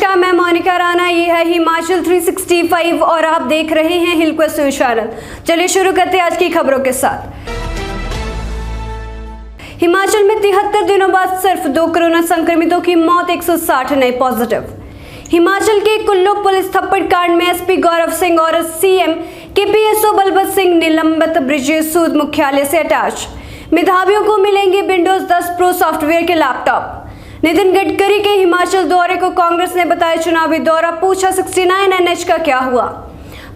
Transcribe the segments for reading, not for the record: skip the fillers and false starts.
नमस्कार, मैं मोनिका राणा। ये है हिमाचल 365 और आप देख रहे हैं हिल क्वेस्ट न्यूज चैनल। चलिए शुरू करते हैं आज की खबरों के साथ। हिमाचल में 73 दिनों बाद सिर्फ 2 कोरोना संक्रमितों की मौत, 160 नए पॉजिटिव। हिमाचल के कुल्लू पुलिस थप्पड़ कांड में एसपी गौरव सिंह और सीएम के पीएसओ बलबंत सिंह निलंबित। ब्रिजेश सूद मुख्यालय से अटैच। मेधावियों को मिलेंगे विंडोज 10 प्रो सॉफ्टवेयर के लैपटॉप। नितिन गडकरी के हिमाचल दौरे को कांग्रेस ने बताया चुनावी दौरा, पूछा 69 NH का क्या हुआ।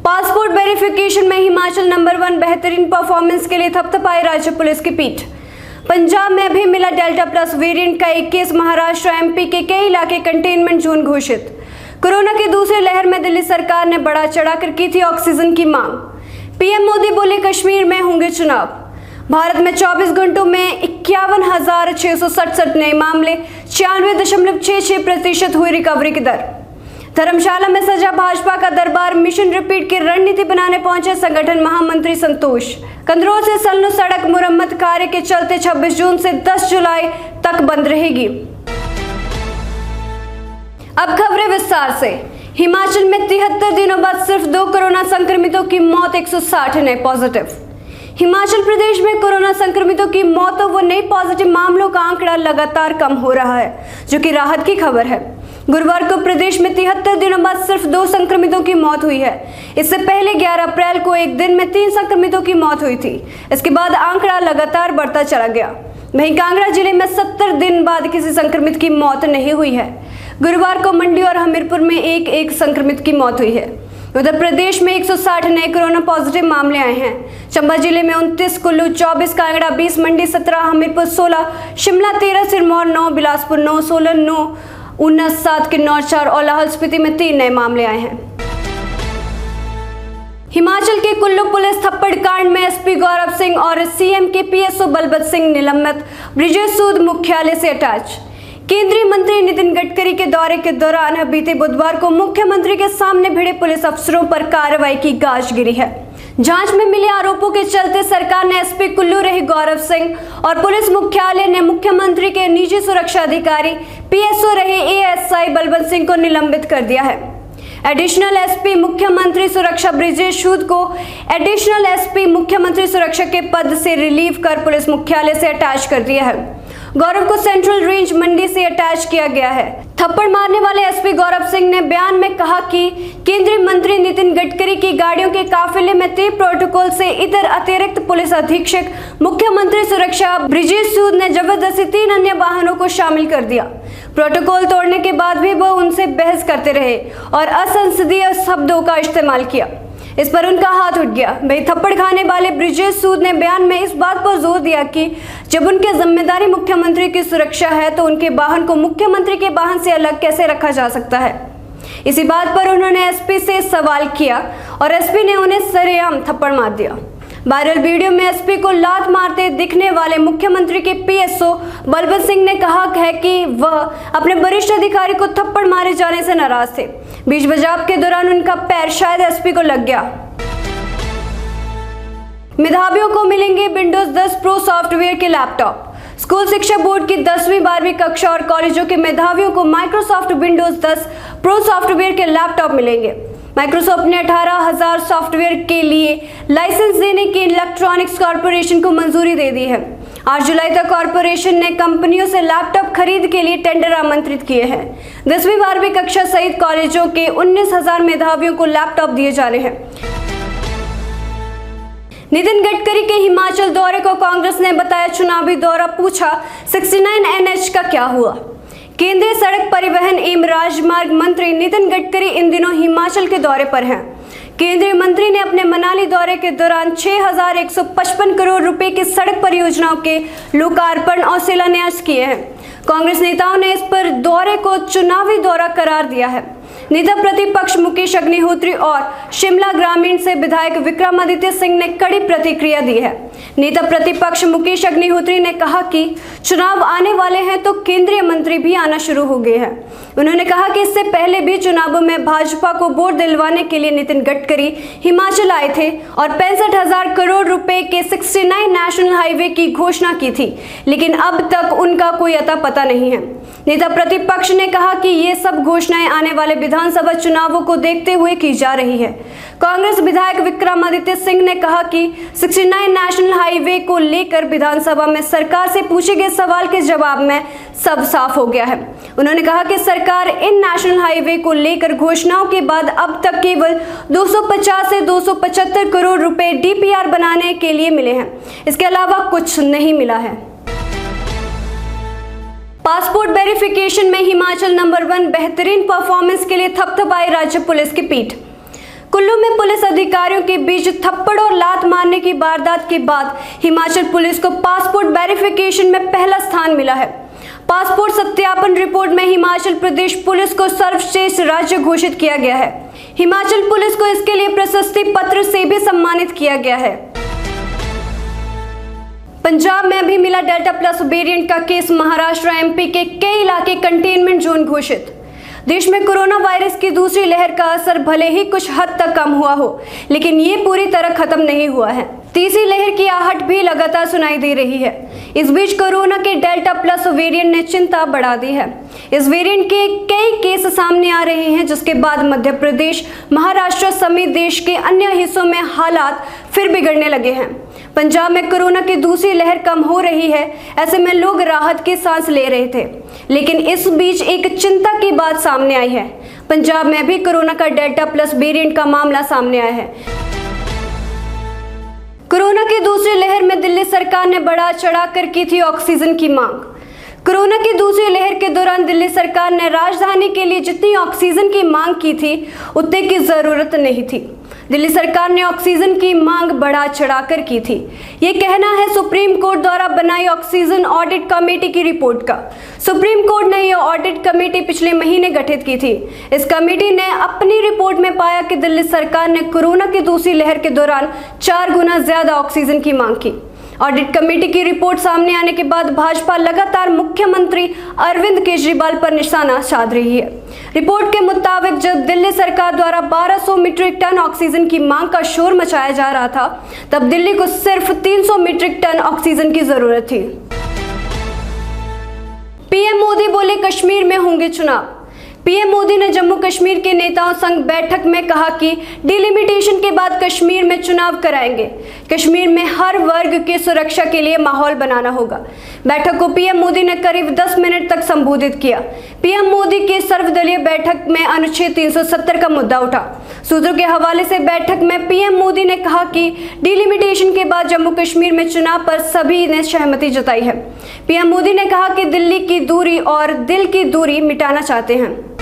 पासपोर्ट वेरिफिकेशन में हिमाचल नंबर 1, बेहतरीन परफॉर्मेंस के लिए थपथपाई राज्य पुलिस की पीठ। पंजाब में भी मिला डेल्टा प्लस वेरिएंट का एक केस। महाराष्ट्र एमपी के कई इलाके कंटेनमेंट जोन घोषित। कोरोना की दूसरी लहर में दिल्ली सरकार ने बढ़ा चढ़ाकर की थी ऑक्सीजन की मांग। पीएम मोदी बोले कश्मीर में होंगे चुनाव। भारत में 24 घंटों में 51,667 नए मामले, 96.66% हुई रिकवरी की दर। धर्मशाला में सजा भाजपा का दरबार, मिशन रिपीट की रणनीति बनाने पहुंचे संगठन महामंत्री संतोष। कंदरौर से सल्लू सड़क मुरम्मत कार्य के चलते 26 जून से 10 जुलाई तक बंद रहेगी। अब खबरें विस्तार से। हिमाचल में 73 दिनों बाद सिर्फ 2 कोरोना संक्रमितों की मौत, 160 नए पॉजिटिव। हिमाचल प्रदेश में कोरोना संक्रमितों की मौतों व नए पॉजिटिव मामलों का आंकड़ा लगातार कम हो रहा है, जो कि राहत की खबर है। गुरुवार को प्रदेश में 73 दिनों बाद सिर्फ 2 संक्रमितों की मौत हुई है। इससे पहले 11 अप्रैल को एक दिन में 3 संक्रमितों की मौत हुई थी। इसके बाद आंकड़ा लगातार बढ़ता चला गया। वहीं कांगड़ा जिले में 70 दिन बाद किसी संक्रमित की मौत नहीं हुई है। गुरुवार को मंडी और हमीरपुर में एक संक्रमित की मौत हुई है। उधर प्रदेश में 160 नए कोरोना पॉजिटिव मामले आए हैं। चंबा जिले में 29, कुल्लू 24, कांगड़ा 20, मंडी 17, हमीरपुर 16, शिमला 13, सिरमौर 9, बिलासपुर 9, सोलन 9, ऊना 7, किन्नौर 4 और लाहौल स्पीति में 3 नए मामले आए हैं। हिमाचल के कुल्लू पुलिस थप्पड़ कांड में एसपी गौरव सिंह और सीएम के पीएसओ बलबंत सिंह निलंबित। ब्रिजेश सूद मुख्यालय से अटैच। केंद्रीय मंत्री नितिन गडकरी के दौरे के दौरान बीते बुधवार को मुख्यमंत्री के सामने भिड़े पुलिस अफसरों पर कार्रवाई की गाज गिरी है। जांच में मिले आरोपों के चलते सरकार ने एसपी कुल्लू रहे गौरव सिंह और पुलिस मुख्यालय ने मुख्यमंत्री के निजी सुरक्षा अधिकारी पीएसओ रहे एएसआई बलबंत सिंह को निलंबित कर दिया है। एडिशनल एसपी मुख्यमंत्री सुरक्षा ब्रिजेश सूद को एडिशनल एसपी मुख्यमंत्री सुरक्षा के पद से रिलीव कर पुलिस मुख्यालय से अटैच कर दिया है। गौरव को सेंट्रल रेंज मंडी से अटैच किया गया है। थप्पड़ मारने वाले एसपी गौरव सिंह ने बयान में कहा कि केंद्रीय मंत्री नितिन गडकरी की गाड़ियों के काफिले में तय प्रोटोकॉल से इधर अतिरिक्त पुलिस अधीक्षक मुख्यमंत्री सुरक्षा ब्रिजेश सूद ने जबरदस्ती 3 अन्य वाहनों को शामिल कर दिया। प्रोटोकॉल तोड़ने के बाद भी वो उनसे बहस करते रहे और असंसदीय शब्दों का इस्तेमाल किया। इस पर उनका हाथ उठ गया। वही थप्पड़ खाने वाले ब्रिजेश सूद ने बयान में इस बात पर जोर दिया कि जब उनकी जिम्मेदारी मुख्यमंत्री की सुरक्षा है तो उनके वाहन को मुख्यमंत्री के वाहन से अलग कैसे रखा जा सकता है। इसी बात पर उन्होंने एसपी से सवाल किया और एसपी ने उन्हें सरेआम थप्पड़ मार दिया। वायरल वीडियो में एसपी को लात मारते दिखने वाले मुख्यमंत्री के पीएसओ बलबंत सिंह ने कहा है कि वह अपने वरिष्ठ अधिकारी को थप्पड़ मारे जाने से नाराज थे। बीच बचाव के दौरान उनका पैर शायद एसपी को लग गया। मेधावियों को मिलेंगे विंडोज 10 प्रो सॉफ्टवेयर के लैपटॉप। स्कूल शिक्षा बोर्ड की 10वीं 12वीं कक्षा और कॉलेजों के मेधावियों को माइक्रोसॉफ्ट विंडोज 10 प्रो सॉफ्टवेयर के लैपटॉप मिलेंगे। माइक्रोसॉफ्ट ने 18,000 सॉफ्टवेयर के लिए लाइसेंस देने की इलेक्ट्रॉनिक्स कॉर्पोरेशन को मंजूरी दे दी है। 8 जुलाई तक कॉर्पोरेशन ने कंपनियों से लैपटॉप खरीद के लिए टेंडर आमंत्रित किए हैं। 10वीं 12वीं कक्षा सहित कॉलेजों के 19,000 मेधावियों को लैपटॉप दिए जाने हैं। नितिन गडकरी के हिमाचल दौरे को कांग्रेस ने बताया चुनावी दौरा, पूछा 69 NH का क्या हुआ। केंद्रीय सड़क परिवहन एवं राजमार्ग मंत्री नितिन गडकरी इन दिनों हिमाचल के दौरे पर हैं। केंद्रीय मंत्री ने अपने मनाली दौरे के दौरान 6,155 करोड़ रुपए की सड़क परियोजनाओं के लोकार्पण और शिलान्यास किए हैं। कांग्रेस नेताओं ने इस पर दौरे को चुनावी दौरा करार दिया है। नेता प्रतिपक्ष मुकेश अग्निहोत्री और शिमला ग्रामीण से विधायक विक्रमादित्य सिंह ने कड़ी प्रतिक्रिया दी है। नेता प्रतिपक्ष मुकेश अग्निहोत्री ने कहा कि चुनाव आने वाले हैं तो केंद्रीय मंत्री भी आना शुरू हो गए हैं। उन्होंने कहा कि इससे पहले भी चुनावों में भाजपा को वोट दिलवाने के लिए नितिन गडकरी हिमाचल आए थे और 65,000 करोड़ रुपए के 69 नेशनल हाईवे की घोषणा की थी, लेकिन अब तक उनका कोई अता पता नहीं है। नेता प्रतिपक्ष ने कहा कि ये सब घोषणाएं आने वाले विधानसभा चुनावों को देखते हुए की जा रही है। कांग्रेस विधायक विक्रमादित्य सिंह ने कहा कि 69 नेशनल हाईवे को लेकर विधानसभा में सरकार से पूछे गए सवाल के जवाब में सब साफ हो गया है। उन्होंने कहा कि सरकार इन नेशनल हाईवे को लेकर घोषणाओं के बाद अब तक केवल 250 से 275 करोड़ रुपए डीपीआर बनाने के लिए मिले हैं। इसके अलावा कुछ नहीं मिला है। पासपोर्ट वेरिफिकेशन में हिमाचल नंबर 1 बेहतरीन परफॉर्मेंस के लिए थपथपाई राज्य पुलिस की पीठ। कुल्लू में पुलिस अधिकारियों के बीच थप्पड़ और लात मारने की वारदात के बाद हिमाचल पुलिस को पासपोर्ट वेरिफिकेशन में पहला स्थान मिला है। पासपोर्ट सत्यापन रिपोर्ट में हिमाचल प्रदेश पुलिस को सर्वश्रेष्ठ राज्य घोषित किया गया है। हिमाचल पुलिस को इसके लिए प्रशस्ति पत्र से भी सम्मानित किया गया है। पंजाब में भी मिला डेल्टा प्लस वेरिएंट का केस। महाराष्ट्र एमपी के कई इलाके कंटेनमेंट जोन घोषित। देश में कोरोना वायरस की दूसरी लहर का असर भले ही कुछ हद तक कम हुआ हो, लेकिन ये पूरी तरह खत्म नहीं हुआ है। तीसरी लहर की आहट भी लगातार सुनाई दे रही है। इस बीच कोरोना के डेल्टा प्लस वेरिएंट ने चिंता बढ़ा दी है। इस वेरिएंट के कई केस सामने आ रहे हैं, जिसके बाद मध्य प्रदेश, महाराष्ट्र समेत देश के अन्य हिस्सों में हालात फिर बिगड़ने लगे हैं। पंजाब में कोरोना की दूसरी लहर कम हो रही है, ऐसे में लोग राहत की सांस ले रहे थे, लेकिन इस बीच एक चिंता की बात सामने आई है। पंजाब में भी कोरोना का डेल्टा प्लस वेरिएंट का मामला सामने आया है। कोरोना की दूसरी लहर में दिल्ली सरकार ने बढ़ा चढ़ाकर की थी ऑक्सीजन की मांग। कोरोना की दूसरी लहर के दौरान दिल्ली सरकार ने राजधानी के लिए जितनी ऑक्सीजन की मांग की थी, उतने की जरूरत नहीं थी। दिल्ली सरकार ने ऑक्सीजन की मांग बढ़ा चढ़ाकर की थी। ये कहना है सुप्रीम कोर्ट द्वारा बनाई ऑक्सीजन ऑडिट कमेटी की रिपोर्ट का। सुप्रीम कोर्ट ने यह ऑडिट कमेटी पिछले महीने गठित की थी। इस कमेटी ने अपनी रिपोर्ट में पाया कि दिल्ली सरकार ने कोरोना की दूसरी लहर के दौरान 4 गुना ज्यादा ऑक्सीजन की मांग की। ऑडिट कमेटी की रिपोर्ट सामने आने के बाद भाजपा लगातार मुख्यमंत्री अरविंद केजरीवाल पर निशाना साध रही है। रिपोर्ट के मुताबिक जब दिल्ली सरकार द्वारा 1200 मीट्रिक टन ऑक्सीजन की मांग का शोर मचाया जा रहा था, तब दिल्ली को सिर्फ 300 मीट्रिक टन ऑक्सीजन की जरूरत थी। पीएम मोदी बोले कश्मीर में होंगे चुनाव। पीएम मोदी ने जम्मू कश्मीर के नेताओं संग बैठक में कहा कि डिलिमिटेशन के बाद कश्मीर में चुनाव कराएंगे। कश्मीर में हर वर्ग की सुरक्षा के लिए माहौल बनाना होगा। बैठक को पीएम मोदी ने करीब 10 मिनट तक संबोधित किया। पीएम मोदी के सर्वदलीय बैठक में अनुच्छेद 370 का मुद्दा उठा। सूत्रों के हवाले से बैठक में पीएम मोदी ने कहा कि डिलिमिटेशन के बाद जम्मू कश्मीर में चुनाव पर सभी ने सहमति जताई है। पीएम मोदी ने कहा कि दिल्ली की दूरी और दिल की दूरी मिटाना चाहते हैं।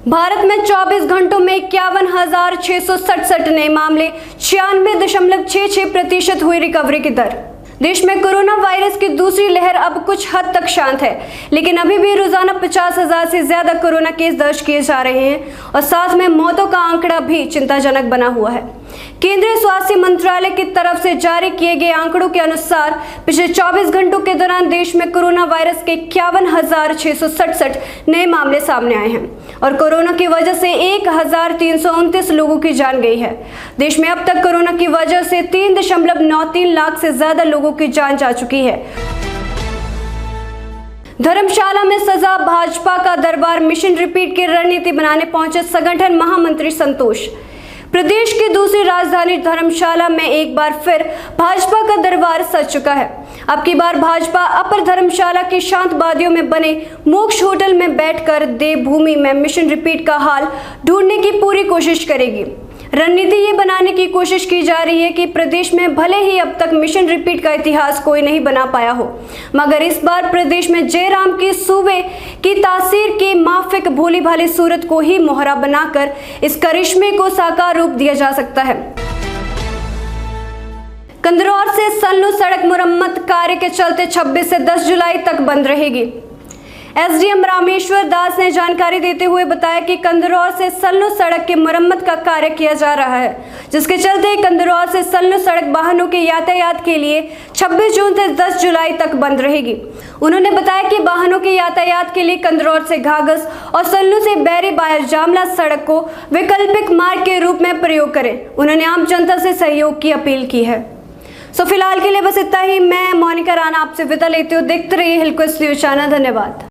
भारत में 24 घंटों में 51,667 नए मामले, 96.66% हुई रिकवरी की दर। देश में कोरोना वायरस की दूसरी लहर अब कुछ हद तक शांत है, लेकिन अभी भी रोजाना 50,000 से ज्यादा कोरोना केस दर्ज किए जा रहे हैं और साथ में मौतों का आंकड़ा भी चिंताजनक बना हुआ है। केंद्रीय स्वास्थ्य मंत्रालय की तरफ से जारी किए गए आंकड़ों के अनुसार पिछले 24 घंटों के दौरान देश में कोरोना वायरस के 51,667 नए मामले सामने आए हैं और कोरोना की वजह से 1,329 लोगों की जान गई है। देश में अब तक कोरोना की वजह से 3.93 लाख से ज्यादा लोगों की जान जा चुकी है। धर्मशाला में सजा, भाजपा का दरबार मिशन रिपीट की रणनीति बनाने पहुंचे संगठन महामंत्री संतोष। प्रदेश की दूसरी राजधानी धर्मशाला में एक बार फिर भाजपा का दरबार सज चुका है। अब की बार भाजपा अपर धर्मशाला की शांत वादियों में बने मोक्ष होटल में बैठकर देवभूमि में मिशन रिपीट का हाल ढूंढने की पूरी कोशिश करेगी। रणनीति ये बनाने की कोशिश की जा रही है कि प्रदेश में भले ही अब तक मिशन रिपीट का इतिहास कोई नहीं बना पाया हो, मगर इस बार प्रदेश में जयराम की सूबे की तासीर की माफिक भोली भाली सूरत को ही मोहरा बनाकर इस करिश्मे को साकार रूप दिया जा सकता है। कंदरौर से सल्लू सड़क मुरम्मत कार्य के चलते 26 से 10 जुलाई तक बंद रहेगी। एसडीएम रामेश्वर दास ने जानकारी देते हुए बताया कि कंदरौर से सल्लू सड़क की मरम्मत का कार्य किया जा रहा है, जिसके चलते कंदरौर से सल्लू सड़क वाहनों के यातायात के लिए 26 जून से 10 जुलाई तक बंद रहेगी। उन्होंने बताया कि वाहनों के यातायात के लिए कंदरौर से घाघस और सल्लू से बैरी बाया जामला सड़क को वैकल्पिक मार्ग के रूप में प्रयोग करें। उन्होंने आम जनता से सहयोग की अपील की है। सो फिलहाल के लिए बस इतना ही। मैं मोनिका राणा आपसे विदा लेती हूँ। देखते रहिए हिलक्विस्ट न्यूज चैनल। धन्यवाद।